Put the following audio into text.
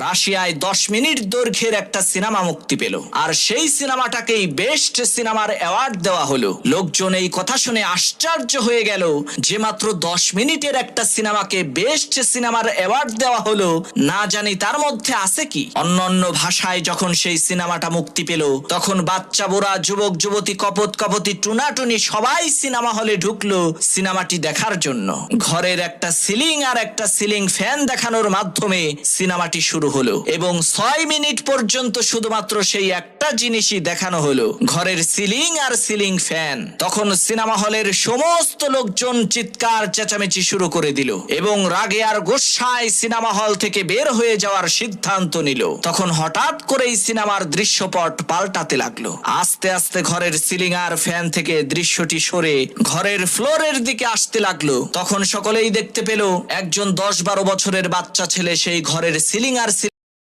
রাশিয়ায় 10 মিনিট দৈর্ঘ্যের একটা সিনেমা মুক্তি পেল, আর সেই সিনেমাটাকেই বেস্ট সিনেমার অ্যাওয়ার্ড দেওয়া হলো। লোকজন এই কথা শুনে আশ্চর্য হয়ে গেল যে মাত্র 10 মিনিটের একটা সিনেমাকে বেস্ট সিনেমার অ্যাওয়ার্ড দেওয়া হলো, না জানি তার মধ্যে আছে কি। অন্যান্য ভাষায় যখন সেই সিনেমাটা মুক্তি পেল, তখন বাচ্চা বুড়া যুবক যুবতী কপত কপতি টুনাটুনি সবাই সিনেমা হলে ঢুকলো সিনেমাটি দেখার জন্য। ঘরের একটা সিলিং আর একটা সিলিং ফ্যান দেখানোর মাধ্যমে সিনেমাটি শুরু হলো এবং 6 মিনিট পর্যন্ত শুধুমাত্র সেই একটা জিনিসই দেখানো হলো, ঘরের সিলিং আর সিলিং ফ্যান। তখন সিনেমা হলের সমস্ত লোকজন চিৎকার চেঁচামেচি শুরু করে দিল এবং রাগে আর গোসায় সিনেমা হল থেকে বের হয়ে যাওয়ার সিদ্ধান্ত নিল। তখন হঠাৎ করেই সিনেমার দৃশ্যপট পাল্টাতে লাগলো। আস্তে আস্তে ঘরের সিলিং আর ফ্যান থেকে দৃশ্যটি সরে ঘরের ফ্লোরের দিকে আসতে লাগলো। তখন সকলেই দেখতে পেল একজন 10-12 বছরের বাচ্চা ছেলে সেই ঘরের সিলিং আর